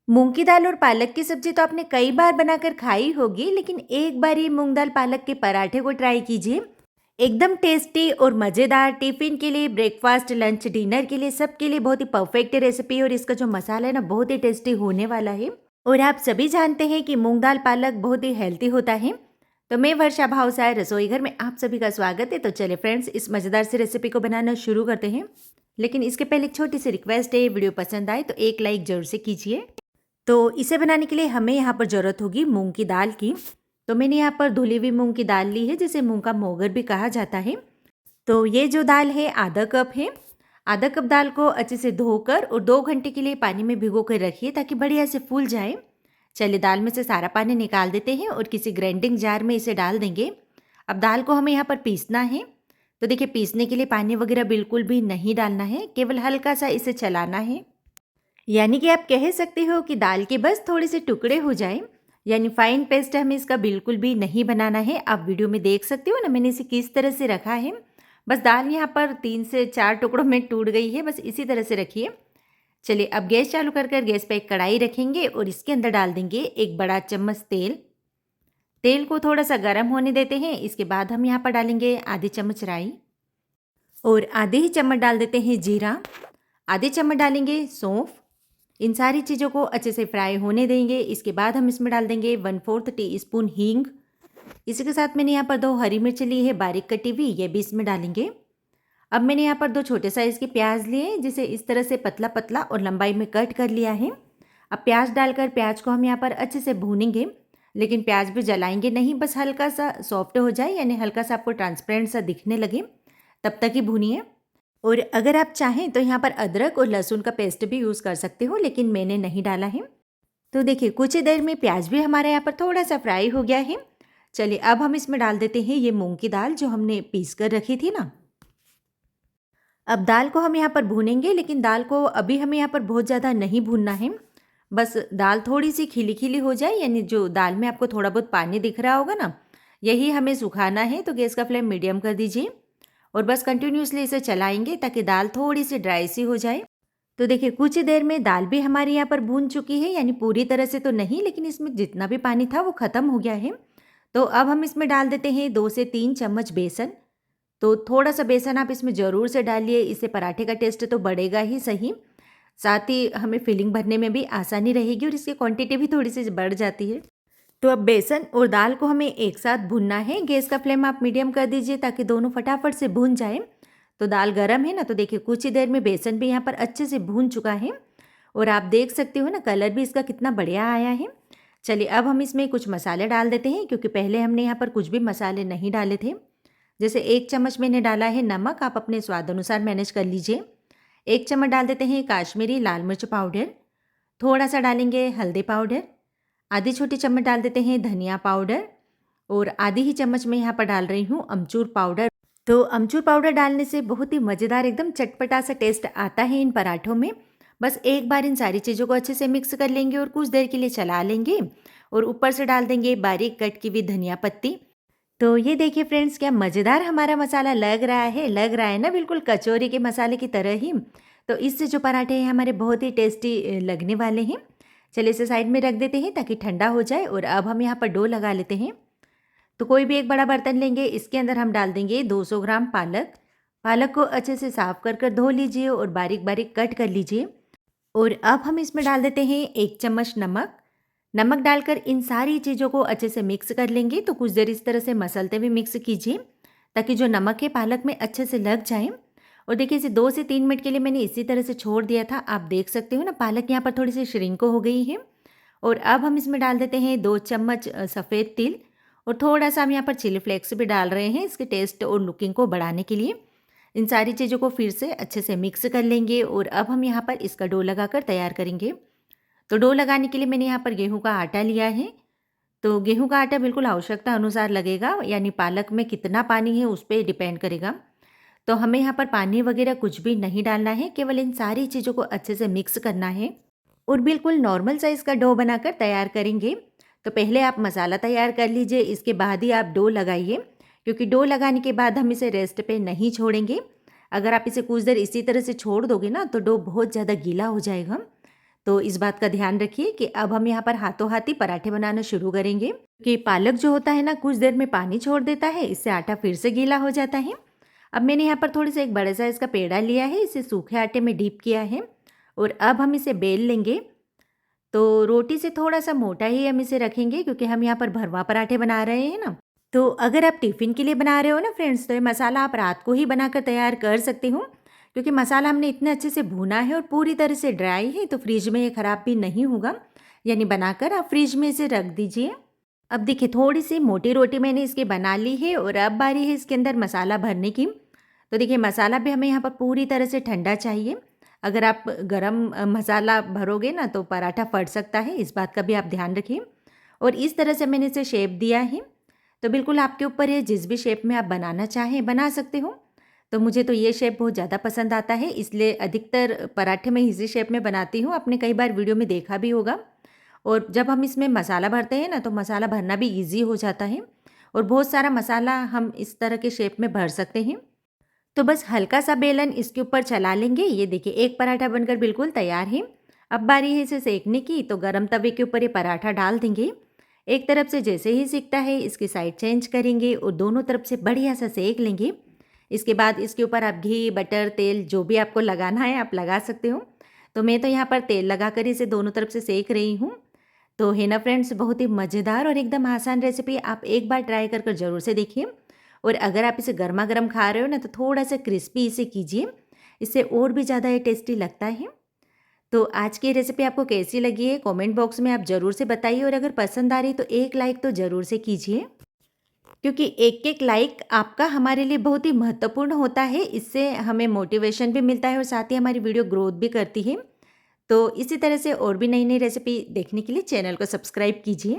मूंग की दाल और पालक की सब्जी तो आपने कई बार बनाकर खाई होगी, लेकिन एक बार ये मूंग दाल पालक के पराठे को ट्राई कीजिए। एकदम टेस्टी और मज़ेदार, टिफिन के लिए, ब्रेकफास्ट, लंच, डिनर के लिए, सबके लिए बहुत ही परफेक्ट रेसिपी। और इसका जो मसाला है ना, बहुत ही टेस्टी होने वाला है। और आप सभी जानते हैं कि मूंग दाल पालक बहुत ही हेल्थी होता है। तो मैं वर्षा भावसार रसोई घर में आप सभी का स्वागत है। तो चले फ्रेंड्स, इस मज़ेदार सी रेसिपी को बनाना शुरू करते हैं। लेकिन इसके पहले एक छोटी सी रिक्वेस्ट है, वीडियो पसंद आए तो एक लाइक जरूर से कीजिए। तो इसे बनाने के लिए हमें यहाँ पर ज़रूरत होगी मूंग की दाल की। तो मैंने यहाँ पर धुली हुई मूंग की दाल ली है, जिसे मूंग का मोगर भी कहा जाता है। तो ये जो दाल है आधा कप है। आधा कप दाल को अच्छे से धोकर और 2 घंटे के लिए पानी में भिगो कर रखिए, ताकि बढ़िया से फूल जाए। चलिए दाल में से सारा पानी निकाल देते हैं और किसी ग्राइंडिंग जार में इसे डाल देंगे। अब दाल को हमें यहाँ पर पीसना है। तो देखिए, पीसने के लिए पानी वगैरह बिल्कुल भी नहीं डालना है, केवल हल्का सा इसे चलाना है। यानी कि आप कह सकते हो कि दाल के बस थोड़े से टुकड़े हो जाएं। यानी फाइन पेस्ट हमें इसका बिल्कुल भी नहीं बनाना है। आप वीडियो में देख सकते हो ना, मैंने इसे किस तरह से रखा है। बस दाल यहाँ पर 3 से 4 टुकड़ों में टूट गई है, बस इसी तरह से रखिए। चलिए अब गैस चालू कर गैस पे एक कढ़ाई रखेंगे और इसके अंदर डाल देंगे 1 बड़ा चम्मच तेल। तेल को थोड़ा सा गर्म होने देते हैं। इसके बाद हम यहाँ पर डालेंगे आधी चम्मच राई और आधे ही चम्मच डाल देते हैं जीरा। आधे चम्मच डालेंगे सौंफ। इन सारी चीज़ों को अच्छे से फ्राई होने देंगे। इसके बाद हम इसमें डाल देंगे 1/4 टीस्पून हींग। इसी के साथ मैंने यहाँ पर 2 हरी मिर्च ली है बारीक कटी हुई, ये भी इसमें डालेंगे। अब मैंने यहाँ पर 2 छोटे साइज़ के प्याज लिए, जिसे इस तरह से पतला पतला और लंबाई में कट कर लिया है। अब प्याज डालकर प्याज को हम यहाँ पर अच्छे से भूनेंगे, लेकिन प्याज भी जलाएंगे नहीं, बस हल्का सा सॉफ्ट हो जाए, यानी हल्का सा आपको ट्रांसपेरेंट सा दिखने लगे, तब तक ही भूनिए। और अगर आप चाहें तो यहाँ पर अदरक और लहसुन का पेस्ट भी यूज़ कर सकते हो, लेकिन मैंने नहीं डाला है। तो देखिए, कुछ ही देर में प्याज भी हमारे यहाँ पर थोड़ा सा फ्राई हो गया है। चलिए अब हम इसमें डाल देते हैं ये मूंग की दाल जो हमने पीस कर रखी थी ना। अब दाल को हम यहाँ पर भूनेंगे, लेकिन दाल को अभी हमें यहाँ पर बहुत ज़्यादा नहीं भूनना है। बस दाल थोड़ी सी खिली खिली हो जाए, यानी जो दाल में आपको थोड़ा बहुत पानी दिख रहा होगा ना, यही हमें सुखाना है। तो गैस का फ्लेम मीडियम कर दीजिए और बस कंटिन्यूसली इसे चलाएंगे, ताकि दाल थोड़ी सी ड्राई सी हो जाए। तो देखिए, कुछ ही देर में दाल भी हमारी यहाँ पर भून चुकी है, यानी पूरी तरह से तो नहीं, लेकिन इसमें जितना भी पानी था वो ख़त्म हो गया है। तो अब हम इसमें डाल देते हैं 2 से 3 चम्मच बेसन। तो थोड़ा सा बेसन आप इसमें ज़रूर से डालिए, इससे पराठे का टेस्ट तो बढ़ेगा ही सही, साथ ही हमें फिलिंग भरने में भी आसानी रहेगी और इसकी क्वांटिटी भी थोड़ी सी बढ़ जाती है। तो अब बेसन और दाल को हमें एक साथ भूनना है। गैस का फ्लेम आप मीडियम कर दीजिए, ताकि दोनों फटाफट से भून जाए। तो दाल गरम है ना, तो देखिए कुछ ही देर में बेसन भी यहाँ पर अच्छे से भून चुका है और आप देख सकते हो ना, कलर भी इसका कितना बढ़िया आया है। चलिए अब हम इसमें कुछ मसाले डाल देते हैं, क्योंकि पहले हमने यहाँ पर कुछ भी मसाले नहीं डाले थे। जैसे 1 चम्मच मैंने डाला है नमक, आप अपने स्वाद अनुसार मैनेज कर लीजिए। 1 चम्मच डाल देते हैं काश्मीरी लाल मिर्च पाउडर। थोड़ा सा डालेंगे हल्दी पाउडर। आधी छोटी चम्मच डाल देते हैं धनिया पाउडर और आधी ही चम्मच मैं यहाँ पर डाल रही हूँ अमचूर पाउडर। तो अमचूर पाउडर डालने से बहुत ही मज़ेदार, एकदम चटपटा सा टेस्ट आता है इन पराठों में। बस एक बार इन सारी चीज़ों को अच्छे से मिक्स कर लेंगे और कुछ देर के लिए चला लेंगे और ऊपर से डाल देंगे बारीक कट की हुई धनिया पत्ती। तो ये देखिए फ्रेंड्स, क्या मज़ेदार हमारा मसाला लग रहा है ना, बिल्कुल कचौरी के मसाले की तरह ही। तो इससे जो पराठे हैं हमारे बहुत ही टेस्टी लगने वाले हैं। चलिए इसे साइड में रख देते हैं ताकि ठंडा हो जाए। और अब हम यहाँ पर डो लगा लेते हैं। तो कोई भी एक बड़ा बर्तन लेंगे, इसके अंदर हम डाल देंगे 200 ग्राम पालक। पालक को अच्छे से साफ कर धो लीजिए और बारीक बारीक कट कर लीजिए। और अब हम इसमें डाल देते हैं 1 चम्मच नमक। नमक डालकर इन सारी चीज़ों को अच्छे से मिक्स कर लेंगे। तो कुछ देर इस तरह से मसलते हुए मिक्स कीजिए, ताकि जो नमक है पालक में अच्छे से लग जाए। और देखिए, इसे 2 से 3 मिनट के लिए मैंने इसी तरह से छोड़ दिया था। आप देख सकते हो ना, पालक यहाँ पर थोड़ी सी श्रिंक हो गई है। और अब हम इसमें डाल देते हैं 2 चम्मच सफ़ेद तिल और थोड़ा सा हम यहाँ पर चिली फ्लेक्स भी डाल रहे हैं, इसके टेस्ट और लुकिंग को बढ़ाने के लिए। इन सारी चीज़ों को फिर से अच्छे से मिक्स कर लेंगे और अब हम यहाँ पर इसका डो लगाकर तैयार करेंगे। तो डो लगाने के लिए मैंने यहाँ पर गेहूं का आटा लिया है। तो गेहूं का आटा बिल्कुल आवश्यकता अनुसार लगेगा, यानी पालक में कितना पानी है उस पर डिपेंड करेगा। तो हमें यहाँ पर पानी वगैरह कुछ भी नहीं डालना है, केवल इन सारी चीज़ों को अच्छे से मिक्स करना है और बिल्कुल नॉर्मल साइज़ का डो बनाकर तैयार करेंगे। तो पहले आप मसाला तैयार कर लीजिए, इसके बाद ही आप डो लगाइए, क्योंकि डो लगाने के बाद हम इसे रेस्ट पे नहीं छोड़ेंगे। अगर आप इसे कुछ देर इसी तरह से छोड़ दोगे ना, तो डो बहुत ज़्यादा गीला हो जाएगा। तो इस बात का ध्यान रखिए कि अब हम यहाँ पर हाथों हाथ ही पराठे बनाना शुरू करेंगे, कि पालक जो होता है ना कुछ देर में पानी छोड़ देता है, इससे आटा फिर से गीला हो जाता है। अब मैंने यहाँ पर थोड़ी सा एक बड़े साइज़ का पेड़ा लिया है, इसे सूखे आटे में डीप किया है और अब हम इसे बेल लेंगे। तो रोटी से थोड़ा सा मोटा ही हम इसे रखेंगे, क्योंकि हम यहाँ पर भरवा पराठे बना रहे हैं ना। तो अगर आप टिफ़िन के लिए बना रहे हो ना फ्रेंड्स, तो ये मसाला आप रात को ही बनाकर तैयार कर सकते हो, क्योंकि मसाला हमने इतने अच्छे से भुना है और पूरी तरह से ड्राई है, तो फ्रिज में ये ख़राब भी नहीं होगा। यानी बनाकर आप फ्रिज में इसे रख दीजिए। अब देखिए थोड़ी सी मोटी रोटी मैंने इसकी बना ली है और अब बारी है इसके अंदर मसाला भरने की। तो देखिए मसाला भी हमें यहाँ पर पूरी तरह से ठंडा चाहिए। अगर आप गरम मसाला भरोगे ना तो पराठा फट सकता है, इस बात का भी आप ध्यान रखिए। और इस तरह से मैंने इसे शेप दिया है। तो बिल्कुल आपके ऊपर है, जिस भी शेप में आप बनाना चाहें बना सकते हो। तो मुझे तो ये शेप बहुत ज़्यादा पसंद आता है, इसलिए अधिकतर पराठे मैं इसी शेप में बनाती हूँ। आपने कई बार वीडियो में देखा भी होगा। और जब हम इसमें मसाला भरते हैं ना तो मसाला भरना भी ईजी हो जाता है और बहुत सारा मसाला हम इस तरह के शेप में भर सकते हैं। तो बस हल्का सा बेलन इसके ऊपर चला लेंगे। ये देखिए एक पराठा बनकर बिल्कुल तैयार है। अब बारी है इसे सेकने की, तो गरम तवे के ऊपर ये पराठा डाल देंगे। एक तरफ से जैसे ही सिकता है इसकी साइड चेंज करेंगे और दोनों तरफ से बढ़िया सा सेक लेंगे। इसके बाद इसके ऊपर आप घी, बटर, तेल जो भी आपको लगाना है आप लगा सकते हो। तो मैं तो यहाँ पर तेल लगाकर इसे दोनों तरफ से सेक रही हूँ। तो है ना फ्रेंड्स, बहुत ही मज़ेदार और एकदम आसान रेसिपी, आप एक बार ट्राई कर ज़रूर से देखिए। और अगर आप इसे गर्मा गर्म खा रहे हो ना तो थोड़ा सा क्रिस्पी इसे कीजिए, इससे और भी ज़्यादा ये टेस्टी लगता है। तो आज की रेसिपी आपको कैसी लगी है कमेंट बॉक्स में आप ज़रूर से बताइए, और अगर पसंद आ रही तो एक लाइक तो ज़रूर से कीजिए, क्योंकि एक एक लाइक आपका हमारे लिए बहुत ही महत्वपूर्ण होता है। इससे हमें मोटिवेशन भी मिलता है और साथ ही हमारी वीडियो ग्रोथ भी करती है। तो इसी तरह से और भी नई नई रेसिपी देखने के लिए चैनल को सब्सक्राइब कीजिए।